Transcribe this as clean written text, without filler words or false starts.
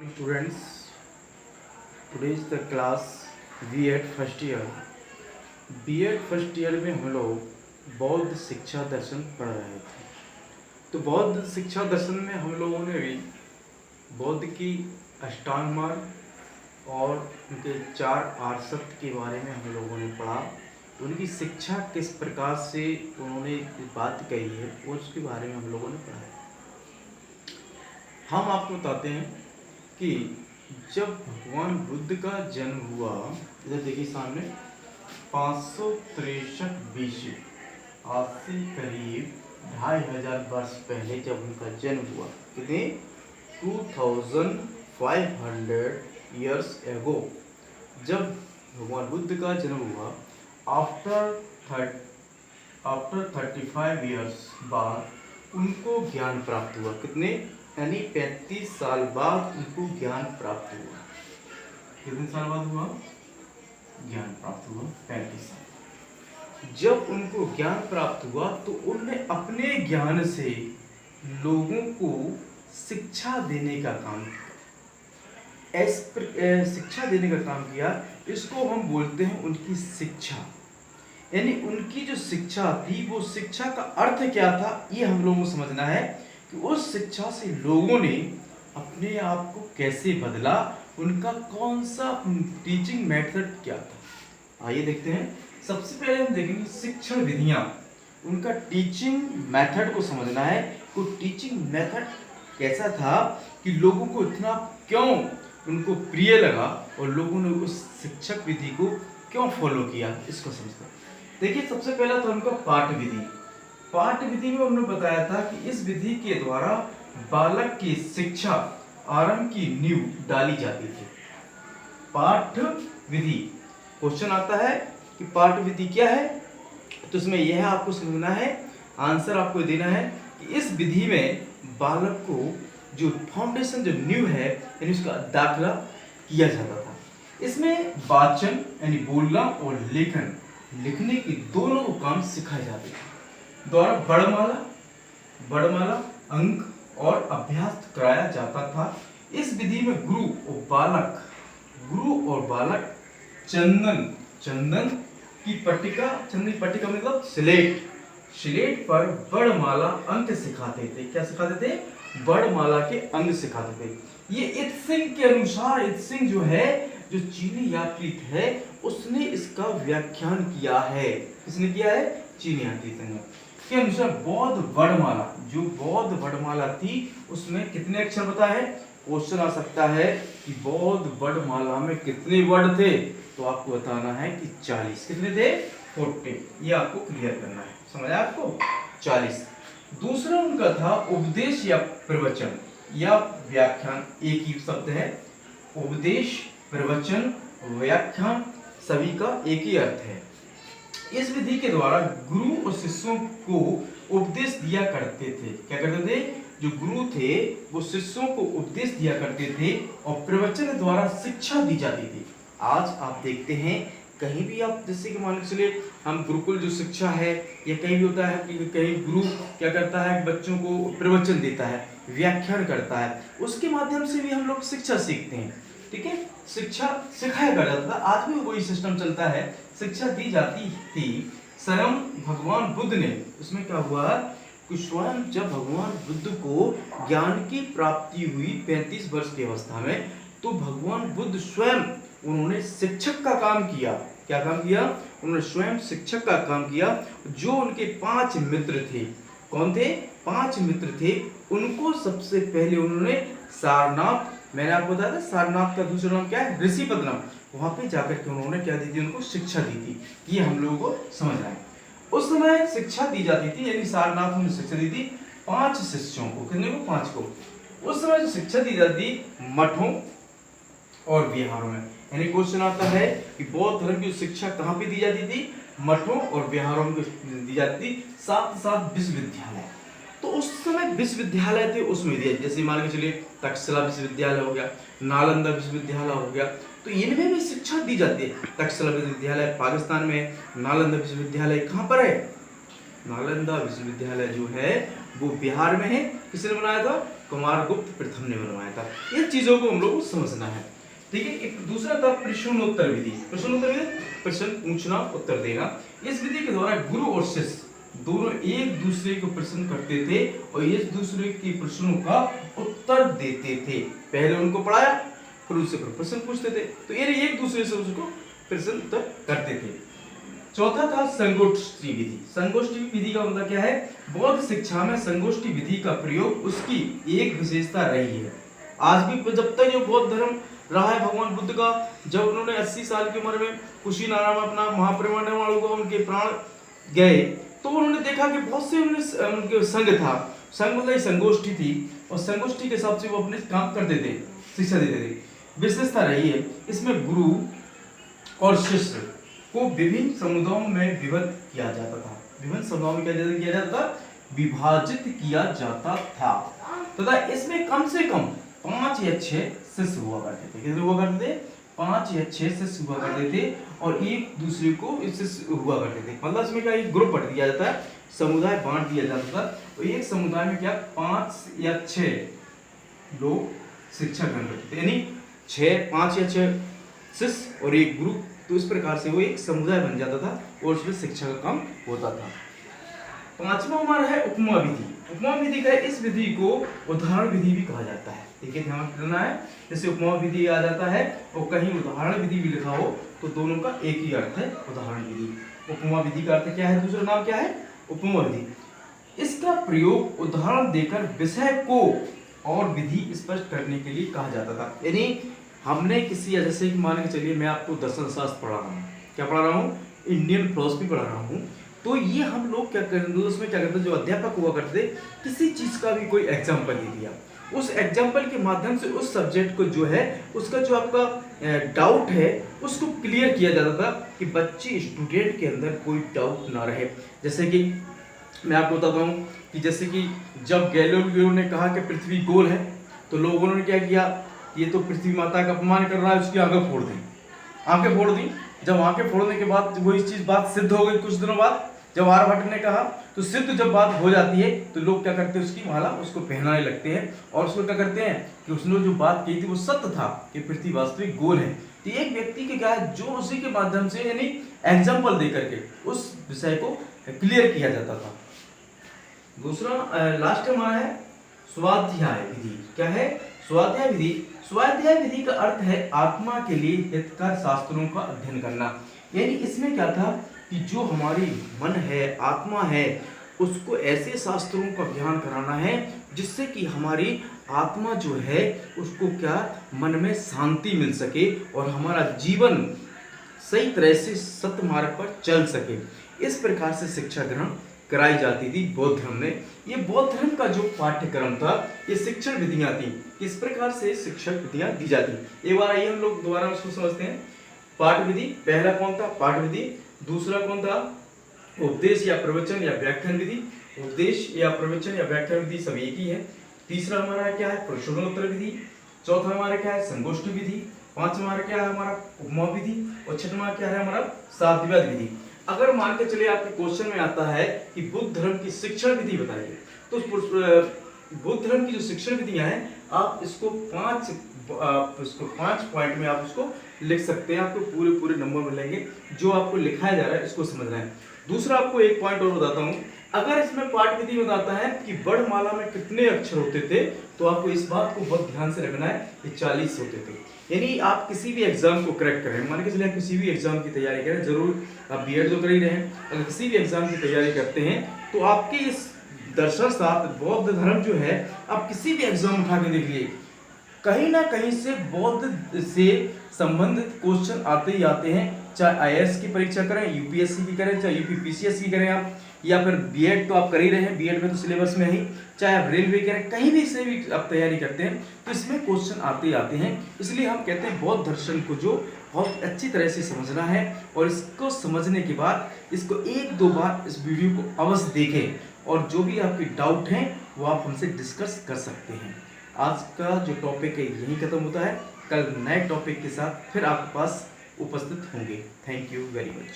Students, today is the class B.Ed first year. B.Ed first year में हम लोग बौद्ध शिक्षा दर्शन पढ़ रहे थे। तो बौद्ध शिक्षा दर्शन में हम लोगों ने भी बौद्ध की अष्टांग मार्ग और उनके 4 आर्षत्व के बारे में हम लोगों ने पढ़ा। उनकी शिक्षा किस प्रकार से उन्होंने बात कही है उसके बारे में हम लोगों ने पढ़ा। हम आपको बताते हैं कि जब भगवान बुद्ध का जन्म हुआ, इधर देखिए सामने 563 BC, आज से करीब 2500 वर्ष पहले जब उनका जन्म हुआ, कितने 2500 years ago जब भगवान बुद्ध का जन्म हुआ, आफ्टर 35 years बाद उनको ज्ञान प्राप्त हुआ। कितने यानी 35 साल बाद उनको ज्ञान प्राप्त हुआ। कितने साल बाद हुआ ज्ञान प्राप्त हुआ? 35 साल। जब उनको ज्ञान प्राप्त हुआ तो उन्होंने अपने ज्ञान से लोगों को शिक्षा देने का काम किया। शिक्षा देने का काम किया, इसको हम बोलते हैं उनकी शिक्षा। यानी उनकी जो शिक्षा थी वो शिक्षा का अर्थ क्या था ये हम लोगों को समझना है कि उस शिक्षा से लोगों ने अपने आप को कैसे बदला, उनका कौन सा टीचिंग मेथड क्या था। आइए देखते हैं। सबसे पहले हम देखेंगे शिक्षण विधियां। उनका टीचिंग मेथड को समझना है कि टीचिंग मेथड कैसा था कि लोगों को इतना क्यों उनको प्रिय लगा और लोगों ने उस शिक्षक विधि को क्यों फॉलो किया, इसको समझते हैं। देखिए सबसे पहला तो उनका पाठ विधि। पाठ विधि में उन्होंने बताया था कि इस विधि के द्वारा बालक की शिक्षा आरंभ की नींव डाली जाती थी। पाठ विधि क्वेश्चन आता है कि पाठ विधि क्या है, तो इसमें यह आपको समझना है, आंसर आपको देना है कि इस विधि में बालक को जो फाउंडेशन, जो नींव है, यानी उसका दाखिला किया जाता था। इसमें वाचन यानी बोलना और लेखन, लिखने की दोनों को काम सिखाए जाते थे। द्वारा वर्णमाला, अंक और अभ्यास कराया जाता था। इस विधि में गुरु और बालक चंदन की पट्टिका, चंदन की पट्टिका मतलब स्लेट पर वर्णमाला अंक सिखाते थे। क्या सिखाते थे? वर्णमाला के अंक सिखाते थे। ये इत्सिंग के अनुसार, इत्सिंग जो है, जो चीनी यात्री है, उसने इसका व्याख्यान किया है। किसने किया है? चीनी यात्री के अनुसार बौद्ध वर्णमाला, जो बौद्ध वर्णमाला थी उसमें कितने अक्षर पता है? क्वेश्चन आ सकता है कि बौद्ध वर्णमाला में कितने वर्ड थे, तो आपको बताना है कि 40। कितने थे? 40। ये आपको क्लियर करना है। समझा आपको? 40। दूसरा उनका था उपदेश या प्रवचन या व्याख्यान। एक ही शब्द है, उपदेश, प्रवचन, व्याख्यान, सभी का एक ही अर्थ है। इस विधि के द्वारा गुरु और शिष्यों को उपदेश दिया करते थे। क्या करते थे? जो गुरु थे वो शिष्यों को उपदेश दिया करते थे और प्रवचन द्वारा शिक्षा दी जाती थी। आज आप देखते हैं कहीं भी आप, जैसे कि मान के चलिए हम गुरुकुल जो शिक्षा है या कहीं भी होता है कि कहीं गुरु क्या करता है, बच्चों को प्रवचन देता है, व्याख्यान करता है, उसके माध्यम से भी हम लोग शिक्षा सीखते हैं। ठीक है, शिक्षा सिखाया जाता था। आज भी वही सिस्टम चलता है, शिक्षा दी जाती थी। स्वयं भगवान बुद्ध ने, उसमें क्या हुआ कि स्वयं जब भगवान बुद्ध को ज्ञान की प्राप्ति हुई 35 वर्ष की अवस्था में, तो भगवान बुद्ध स्वयं उन्होंने शिक्षक का काम किया। क्या काम किया? उन्होंने स्वयं शिक्षक का काम किया। जो उनके 5 मित्र थे, कौन थे? 5 मित्र थे। उनको सबसे पहले उन्होंने सारनाथ, मैंने आपको बताया था सारनाथ का दूसरा नाम क्या है? ऋषिपदनम। वहां पे जाकर के उन्होंने क्या दी थी? उनको शिक्षा दी थी। ये हम लोगों को समझना है। उस समय शिक्षा दी जाती थी, यानी सारनाथ में शिक्षा दी थी 5 शिष्यों को। कितने को? 5 को। उस समय जो शिक्षा दी जाती मठों और विहारों में। यानी क्वेश्चन आता है कि बौद्ध धर्म की शिक्षा कहाँ पे दी जाती थी? मठों और विहारों में दी जाती थी। साथ साथ विश्वविद्यालय, तो उस समय विश्वविद्यालय थे, उसमें दिया। जैसे मान के चलिए तक्षशिला विश्वविद्यालय हो गया, नालंदा विश्वविद्यालय हो गया, तो इनमें भी शिक्षा दी जाती है। तक्षशिला विश्वविद्यालय पाकिस्तान में, नालंदा विश्वविद्यालय कहाँ पर है? नालंदा विश्वविद्यालय जो है वो बिहार में है। किसने बनाया था? कुमारगुप्त प्रथम ने बनवाया था। इन चीजों को हम लोग को समझना है, ठीक है। एक दूसरा था प्रश्नोत्तर विधि। प्रश्नोत्तर विधि, प्रश्न पूछना उत्तर देना। इस विधि के द्वारा गुरु और शिष्य दोनों एक दूसरे को प्रश्न करते थे और एक दूसरे के प्रश्नों का उत्तर देते थे। पहले उनको पढ़ाया, फिर उनसे प्रश्न पूछते थे, तो ये एक दूसरे से उसको प्रश्न उत्तर करते थे। चौथा था संगोष्ठी विधि। संगोष्ठी विधि का मतलब क्या है? बौद्ध शिक्षा में संगोष्ठी विधि का प्रयोग उसकी एक विशेषता रही है। आज भी जब तक जो बौद्ध धर्म रहा है भगवान बुद्ध का, जब उन्होंने 80 साल की उम्र में कुशीनारा में अपना महापरिनिर्वाण हुआ, उनके प्राण गए, तो उन्होंने देखा कि बहुत से उनके संघ था। संघ मतलब संगोष्ठी थी, और संगोष्ठी के हिसाब से वो अपने काम करते थे, शिक्षा देते थे। विशेषता रही है इसमें गुरु और शिष्य को विभिन्न समुदायों में विभक्त किया जाता था। विभिन्न समुदायों में किया जाता था, विभाजित किया जाता था तथा इसमें कम से कम 5 या 6 शिष्य हुआ करते थे। कितने हुआ करते थे? 5 या 6 शिष्य हुआ करते थे, और एक दूसरे को शिष्य हुआ करते थे। मतलब इसमें क्या, एक ग्रुप बांट दिया जाता है, समुदाय बांट दिया जाता था, और एक समुदाय में क्या 5 या 6 लोग शिक्षा ग्रहण करते थे, यानी 5 या 6 शिष्य और एक ग्रुप। तो इस प्रकार से वो एक समुदाय बन जाता था और उसमें शिक्षा का काम होता था। पांचवा हमारा है उपमा विधि। उपमा विधि का इस विधि को उदाहरण विधि भी कहा जाता है। ठीक है, ध्यान रखना है। जैसे उपमा विधि आ जाता है और कहीं उदाहरण विधि भी लिखा हो तो दोनों का एक ही अर्थ है, उदाहरण विधि। उपमा विधि का अर्थ क्या है? दूसरा नाम क्या है? उपमा विधि। इसका प्रयोग उदाहरण देकर विषय को और विधि स्पष्ट करने के लिए कहा जाता था। यानी हमने किसी, जैसे कि मान के चलिए मैं आपको दर्शन शास्त्र पढ़ा रहा हूँ, क्या पढ़ा रहा हूँ? इंडियन फिलोसफी पढ़ा रहा हूँ। तो ये हम लोग क्या करेंगे, उसमें क्या करते, जो अध्यापक हुआ करते, किसी चीज का भी कोई एग्जाम्पल दे दिया, उस एग्जाम्पल के माध्यम से उस सब्जेक्ट को जो है, उसका जो आपका डाउट है उसको क्लियर किया जाता था कि बच्चे, स्टूडेंट के अंदर कोई डाउट ना रहे। जैसे कि मैं आपको बताता हूँ कि जैसे कि जब गैलीलियो ने कहा कि पृथ्वी गोल है, तो लोगों ने क्या किया, ये तो पृथ्वी माता का अपमान कर रहा है, उसकी आंखें फोड़ दी। आंखें फोड़ दी। जब आंखें फोड़ने के बाद वही चीज बात सिद्ध हो गई, कुछ दिनों बाद जब आर्यभट्ट ने कहा, तो सिद्ध जब बात हो जाती है तो लोग क्या करते हैं, उसकी माला उसको पहनाने लगते हैं, और उसको क्या करते हैं कि उसने जो बात कही थी वो सत्य था कि पृथ्वी वास्तविक गोल है। तो एक व्यक्ति के क्या है, जो उसी के माध्यम से, यानी एग्जाम्पल दे करके उस विषय को क्लियर किया जाता था। दूसरा लास्ट हमारा है स्वाध्याय विधि। क्या है? स्वाध्याय विधि। स्वाध्याय विधि का अर्थ है आत्मा के लिए हितकर शास्त्रों का अध्ययन करना। यानी इसमें क्या था कि जो हमारी मन है, आत्मा है, उसको ऐसे शास्त्रों का ज्ञान कराना है जिससे कि हमारी आत्मा जो है उसको क्या, मन में शांति मिल सके और हमारा जीवन सही तरह से सत्य मार्ग पर चल सके। इस प्रकार से शिक्षा ग्रहण कराई जाती थी बौद्ध धर्म में। ये बौद्ध धर्म का जो पाठ्यक्रम था, ये शिक्षण विधियां थी, इस प्रकार से शिक्षक विधियां दी जाती। एक बार आइए हम लोग दोबारा उसको समझते हैं। पाठ विधि, पहला कौन था? पाठ विधि। दूसरा कौन था? उपदेश या प्रवचन या व्याख्यान विधि। उपदेश या प्रवचन या व्याख्यान विधि सब एक ही है। तीसरा हमारा क्या है? प्रश्नोत्तर विधि। चौथा हमारा क्या है? संगोष्ठी विधि। पांचवा हमारा क्या है? हमारा उपमा विधि। और छठवां क्या है? हमारा साध्यवाद विधि। अगर मान के चलिए आपके क्वेश्चन में आता है कि बुद्ध धर्म की शिक्षण विधि बताइए, तो बुद्ध धर्म की जो शिक्षण विधियां हैं, आप इसको 5 पॉइंट में आप इसको लिख सकते हैं। आपको पूरे नंबर मिलेंगे। जो आपको लिखाया जा रहा है इसको समझना है। दूसरा आपको एक पॉइंट और बताता हूँ। अगर इसमें पाठ विधि बताता है कि वर्णमाला में कितने अक्षर होते थे, तो आपको इस बात को बहुत ध्यान से रखना है कि 40 होते थे। यानी आप किसी भी एग्जाम को क्रैक करें, मान के चलिए आप किसी भी एग्जाम की तैयारी करें, जरूर आप बीएड तो कर ही रहे हैं, अगर किसी भी एग्जाम की तैयारी करते हैं तो आपके इस दर्शन शास्त्र बौद्ध धर्म जो है, आप किसी भी एग्जाम उठा के देख लिए, कहीं ना कहीं से बौद्ध से संबंधित क्वेश्चन आते ही आते हैं। चाहे आईएएस की परीक्षा करें, यूपीएससी की करें, चाहे यूपीपीसीएस की करें आप, या फिर बीएड तो आप कर ही रहे हैं, बीएड में तो सिलेबस में ही, चाहे आप रेलवे करें, कहीं भी से भी आप तैयारी करते हैं तो इसमें क्वेश्चन आते ही आते हैं। इसलिए हम कहते हैं बौद्ध दर्शन को जो बहुत अच्छी तरह से समझना है, और इसको समझने के बाद इसको 1-2 बार इस वीडियो को अवश्य देखें, और जो भी आपके डाउट हैं वो आप हमसे डिस्कस कर सकते हैं। आज का जो टॉपिक है यही खत्म होता है। कल नए टॉपिक के साथ फिर आपके पास उपस्थित होंगे। Thank you very much.